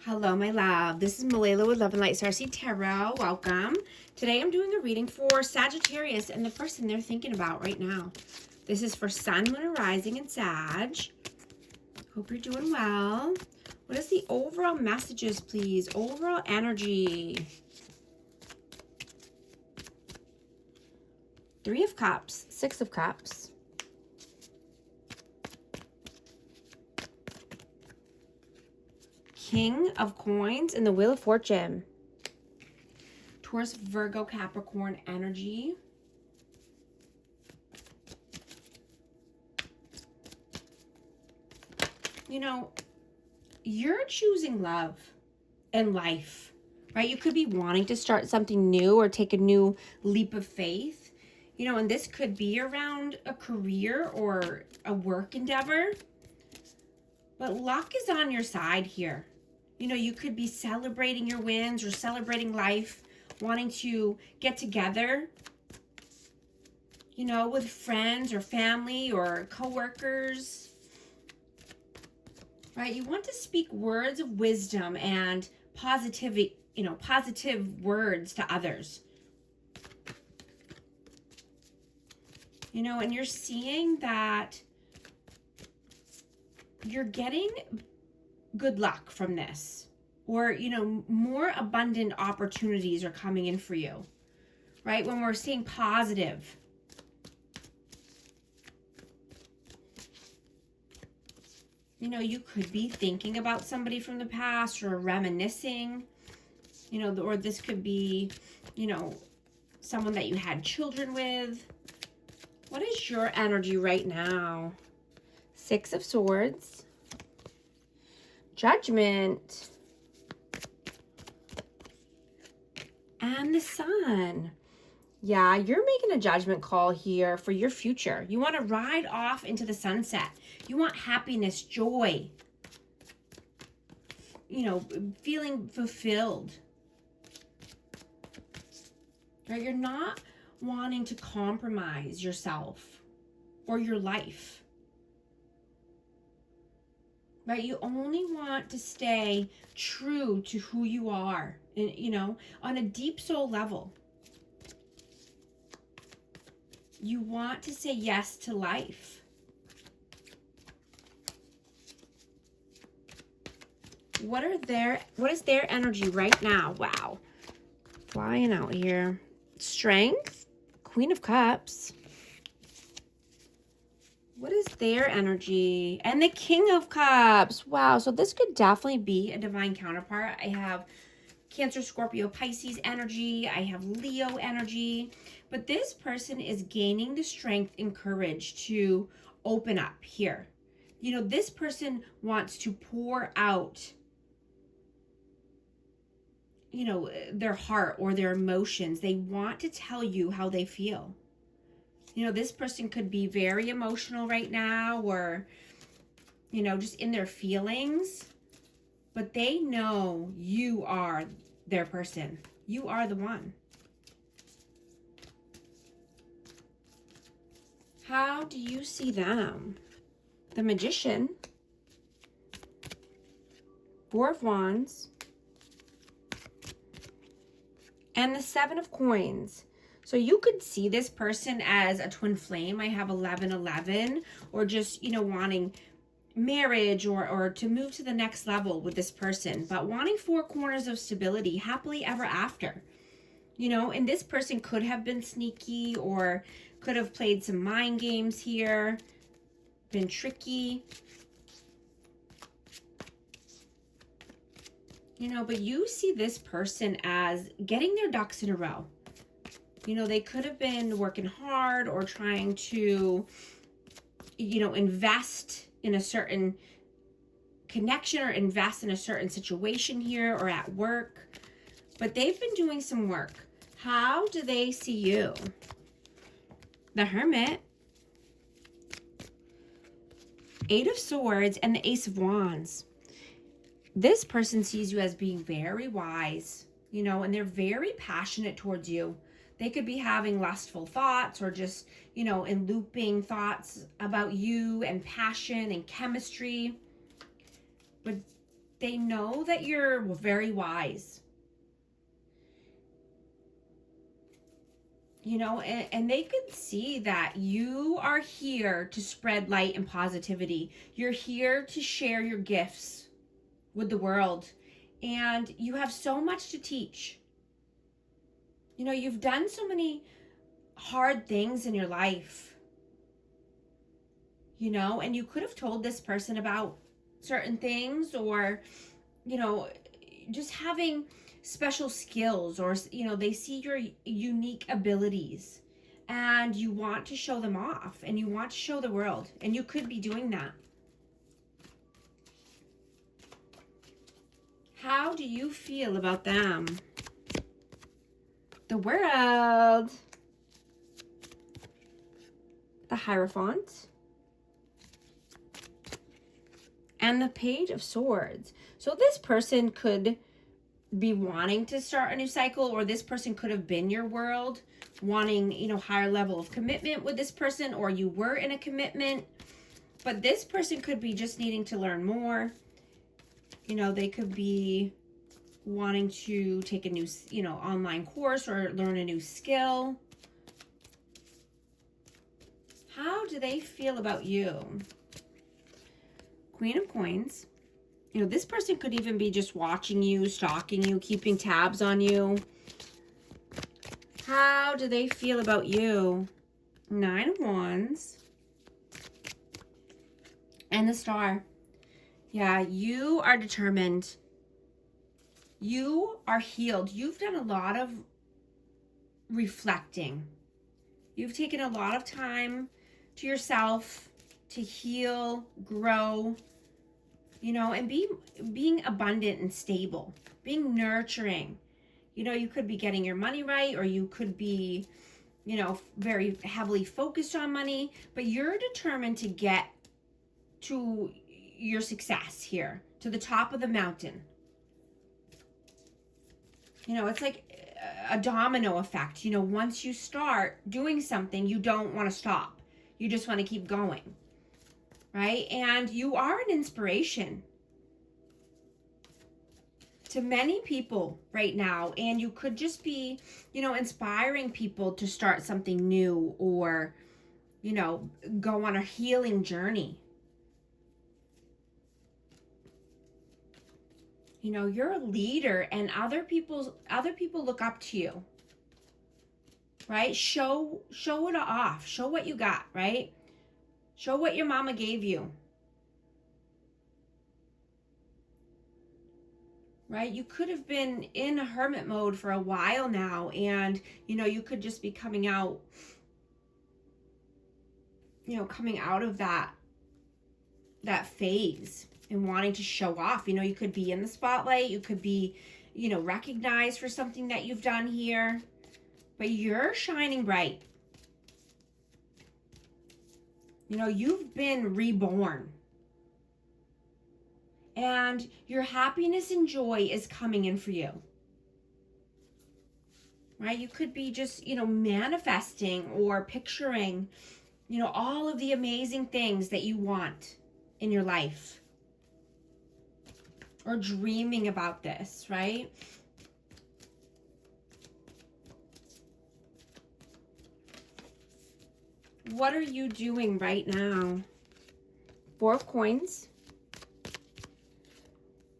Hello, my love. This is Malayla with Love and Light Starseed Tarot. Welcome. Today I'm doing a reading for Sagittarius and the person they're thinking about right now. This is for Sun, Moon, and Rising in Sag. Hope you're doing well. What is the overall messages, please? Overall energy. Three of Cups, Six of Cups. King of Coins and the Wheel of Fortune. Taurus, Virgo, Capricorn energy. You know, you're choosing love and life, right? You could be wanting to start something new or take a new leap of faith, you know, and this could be around a career or a work endeavor. But luck is on your side here. You know, you could be celebrating your wins or celebrating life, wanting to get together, you know, with friends or family or coworkers, right? You want to speak words of wisdom and positivity, you know, positive words to others. You know, and you're seeing that you're getting good luck from this, or, you know, more abundant opportunities are coming in for you, right? When we're seeing positive. You know, you could be thinking about somebody from the past or reminiscing, you know, or this could be, you know, someone that you had children with. What is your energy right now? Six of Swords. Judgment. And the Sun. Yeah, you're making a judgment call here for your future. You want to ride off into the sunset. You want happiness, joy. You know, feeling fulfilled. Right? You're not wanting to compromise yourself or your life. Right? You only want to stay true to who you are, and, you know, on a deep soul level. You want to say yes to life. What is their energy right now? Wow. Flying out here. Strength, Queen of Cups. What is their energy? And the King of Cups. Wow. So this could definitely be a divine counterpart. I have Cancer, Scorpio, Pisces energy. I have Leo energy. But this person is gaining the strength and courage to open up here. You know, this person wants to pour out, you know, their heart or their emotions. They want to tell you how they feel. You know, this person could be very emotional right now, or, you know, just in their feelings. But they know you are their person. You are the one. How do you see them? The Magician. Four of Wands. And the Seven of Coins. So you could see this person as a twin flame. I have 11-11, or just, you know, wanting marriage or to move to the next level with this person, but wanting four corners of stability, happily ever after. You know, and this person could have been sneaky or could have played some mind games here, been tricky. You know, but you see this person as getting their ducks in a row. You know, they could have been working hard or trying to, you know, invest in a certain connection or invest in a certain situation here or at work. But they've been doing some work. How do they see you? The Hermit. Eight of Swords and the Ace of Wands. This person sees you as being very wise, you know, and they're very passionate towards you. They could be having lustful thoughts or just, you know, in looping thoughts about you and passion and chemistry. But they know that you're very wise. You know, and they can see that you are here to spread light and positivity. You're here to share your gifts with the world. And you have so much to teach. You know, you've done so many hard things in your life. You know, and you could have told this person about certain things, or, you know, just having special skills, or, you know, they see your unique abilities and you want to show them off and you want to show the world, and you could be doing that. How do you feel about them? The World, the Hierophant, and the Page of Swords. So this person could be wanting to start a new cycle, or this person could have been your world, wanting, you know, higher level of commitment with this person, or you were in a commitment, but this person could be just needing to learn more. You know, they could be wanting to take a new, you know, online course or learn a new skill. How do they feel about you? Queen of Coins. You know, this person could even be just watching you, stalking you, keeping tabs on you. How do they feel about you? Nine of Wands. And the Star. Yeah, you are determined. You are healed. You've done a lot of reflecting. You've taken a lot of time to yourself to heal, grow, you know, and being abundant and stable, being nurturing. You know, you could be getting your money right, or you could be, you know, very heavily focused on money, but you're determined to get to your success here, to the top of the mountain. You know, it's like a domino effect. You know, once you start doing something, you don't want to stop. You just want to keep going. Right? And you are an inspiration to many people right now. And you could just be, you know, inspiring people to start something new, or, you know, go on a healing journey. You know, you're a leader, and other people look up to you. Right? Show it off. Show what you got, right? Show what your mama gave you. Right? You could have been in a hermit mode for a while now, and, you know, you could just be coming out, you know, coming out of that phase and wanting to show off. You know, you could be in the spotlight. You could be, you know, recognized for something that you've done here, but you're shining bright. You know, you've been reborn. And your happiness and joy is coming in for you. Right? You could be just, you know, manifesting or picturing, you know, all of the amazing things that you want in your life. Or dreaming about this, right? What are you doing right now? Four of Coins,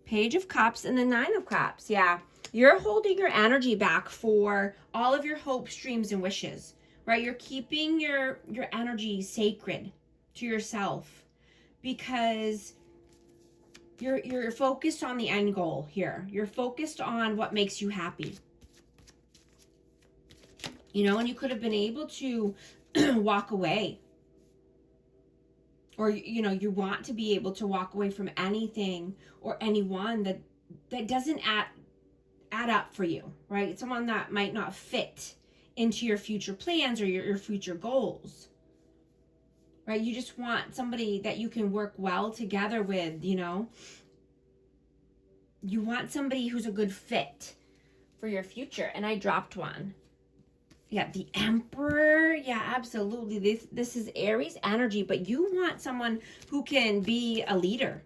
Page of Cups, and the Nine of Cups. Yeah, you're holding your energy back for all of your hopes, dreams, and wishes, right? You're keeping your energy sacred to yourself, because you're focused on the end goal here. You're focused on what makes you happy. You know, and you could have been able to walk away. Or, you know, you want to be able to walk away from anything or anyone that doesn't add up for you, right? Someone that might not fit into your future plans or your future goals, right? You just want somebody that you can work well together with, you know? You want somebody who's a good fit for your future. And I dropped one. Yeah, the Emperor. Yeah, absolutely. This is Aries energy, but you want someone who can be a leader,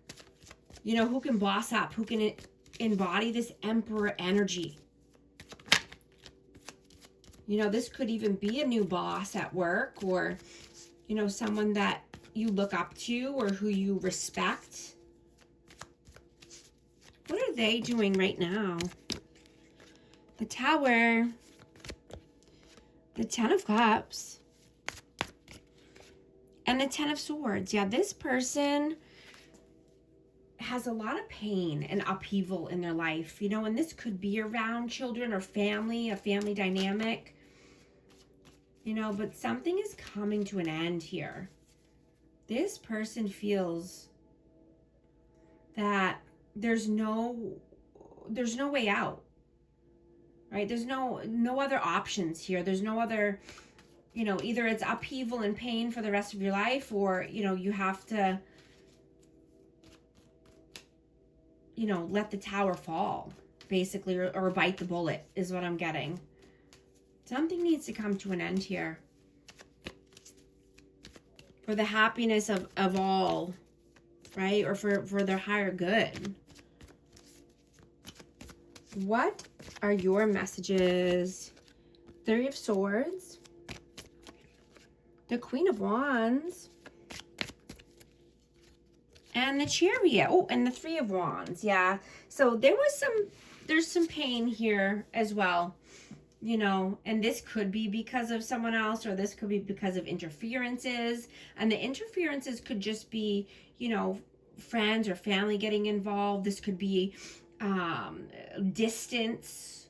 you know, who can boss up, who can embody this Emperor energy. You know, this could even be a new boss at work, or, you know, someone that you look up to or who you respect. What are they doing right now? The Tower, the Ten of Cups, and the Ten of Swords. Yeah, this person has a lot of pain and upheaval in their life, you know, and this could be around children or family, a family dynamic, you know, but something is coming to an end here. This person feels that there's no way out, right? There's no other options here. There's no other, you know, either it's upheaval and pain for the rest of your life, or, you know, you have to, you know, let the tower fall, basically, or bite the bullet is what I'm getting. Something needs to come to an end here for the happiness of all, right? Or for their higher good. What are your messages? Three of Swords, the Queen of Wands, and the Chariot. Oh, and the Three of Wands. Yeah. So there's some pain here as well, you know, and this could be because of someone else, or this could be because of interferences. And the interferences could just be, you know, friends or family getting involved. This could be distance,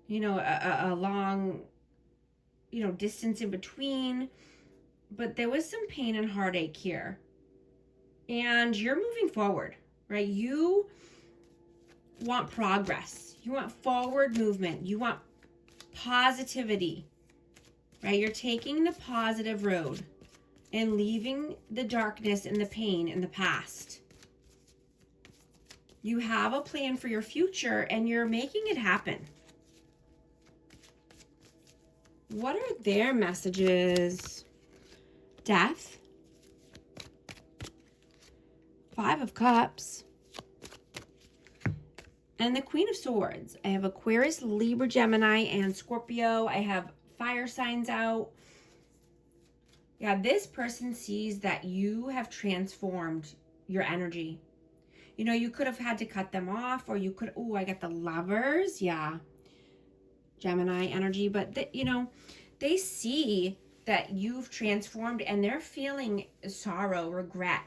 you know, a long, you know, distance in between. But there was some pain and heartache here. And you're moving forward, right? You want progress. You want forward movement. You want positivity, right? You're taking the positive road and leaving the darkness and the pain in the past. You have a plan for your future and you're making it happen. What are their messages? Death, Five of Cups, and the Queen of Swords. I have Aquarius, Libra, Gemini, and Scorpio. I have fire signs out. Yeah, this person sees that you have transformed your energy. You know, you could have had to cut them off, or you could, oh, I got the Lovers. Yeah, Gemini energy. But, you know, they see that you've transformed and they're feeling sorrow, regret,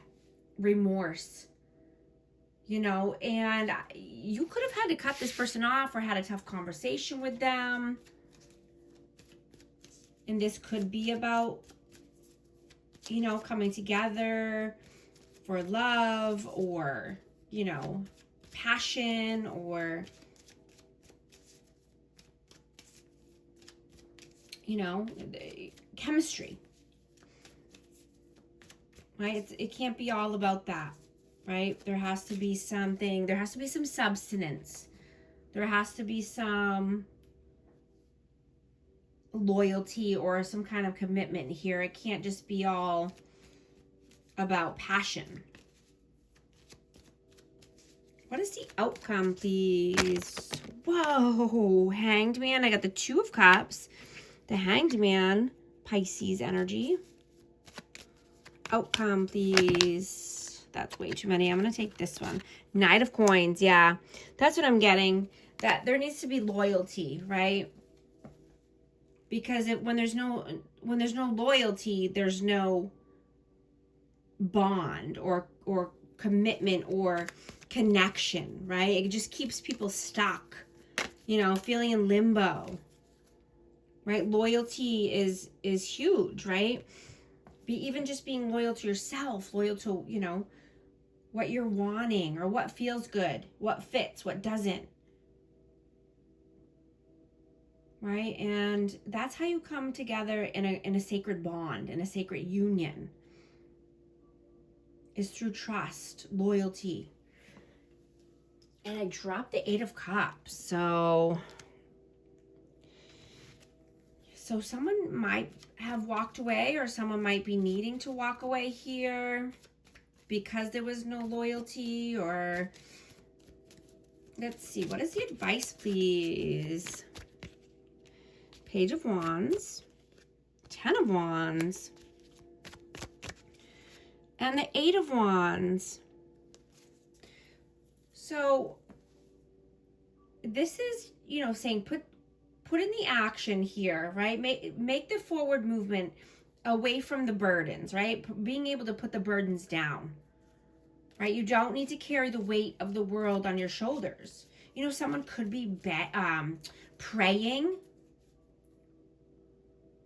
remorse, you know, and you could have had to cut this person off or had a tough conversation with them. And this could be about, you know, coming together for love, or, you know, passion, or, you know, chemistry. Right? It can't be all about that, right? There has to be something. There has to be some substance. There has to be some loyalty or some kind of commitment here. It can't just be all about passion. What is the outcome, please? Whoa, Hanged Man. I got the Two of Cups, the Hanged Man, Pisces energy. Outcome, please. That's way too many. I'm going to take this one. Knight of Coins. Yeah, that's what I'm getting. That there needs to be loyalty, right? Because when there's no loyalty, there's no bond or commitment or connection, right? It just keeps people stuck, you know, feeling in limbo, right? Loyalty is huge, right? Even just being loyal to yourself, loyal to, you know, what you're wanting or what feels good, what fits, what doesn't. Right? And that's how you come together in a sacred bond, in a sacred union, is through trust, loyalty. And I dropped the Eight of Cups. So someone might have walked away, or someone might be needing to walk away here. because there was no loyalty, or let's see, what is the advice, please? Page of Wands, 10 of Wands, and the 8 of Wands. So this is, you know, saying put in the action here, right? Make the forward movement away from the burdens, right? Being able to put the burdens down, right? You don't need to carry the weight of the world on your shoulders. You know, someone could be praying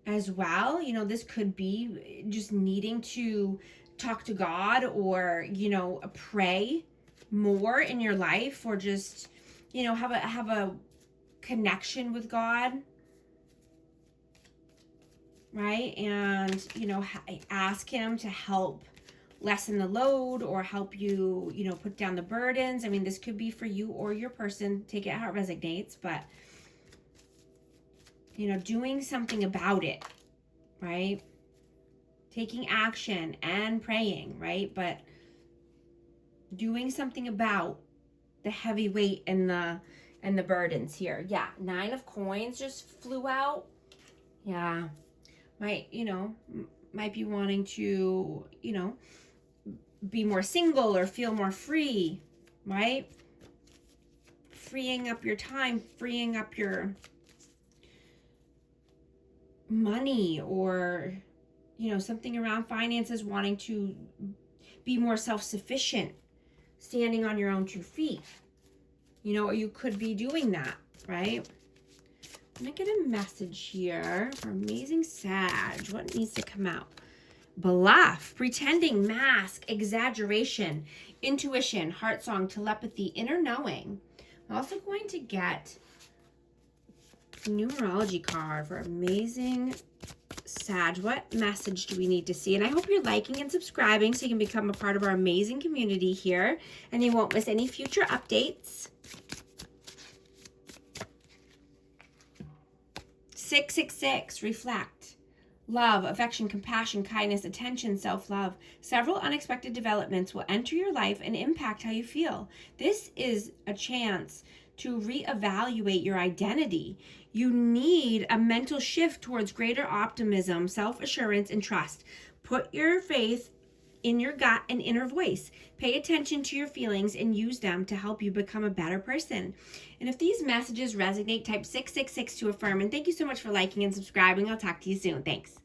as well. You know, this could be just needing to talk to God, or, you know, pray more in your life, or just, you know, have a connection with God, right? And, you know, ask him to help lessen the load, or help you, you know, put down the burdens. I mean, this could be for you or your person. Take it how it resonates, but, you know, doing something about it, right? Taking action and praying, right? But doing something about the heavy weight and the burdens here. Yeah, 9 of Coins just flew out. Yeah, might be wanting to, you know, be more single or feel more free, right? Freeing up your time, freeing up your money, or, you know, something around finances, wanting to be more self-sufficient, standing on your own 2 feet. You know, or you could be doing that, right? Let me get a message here for amazing Sag. What needs to come out? Bluff, pretending, mask, exaggeration, intuition, heart song, telepathy, inner knowing. I'm also going to get a numerology card for amazing Sag. What message do we need to see? And I hope you're liking and subscribing so you can become a part of our amazing community here, and you won't miss any future updates. 666, reflect. Love, affection, compassion, kindness, attention, self-love. Several unexpected developments will enter your life and impact how you feel. This is a chance to reevaluate your identity. You need a mental shift towards greater optimism, self-assurance, and trust. Put your faith in your gut and inner voice. Pay attention to your feelings and use them to help you become a better person. And if these messages resonate, type 666 to affirm. And thank you so much for liking and subscribing. I'll talk to you soon. Thanks.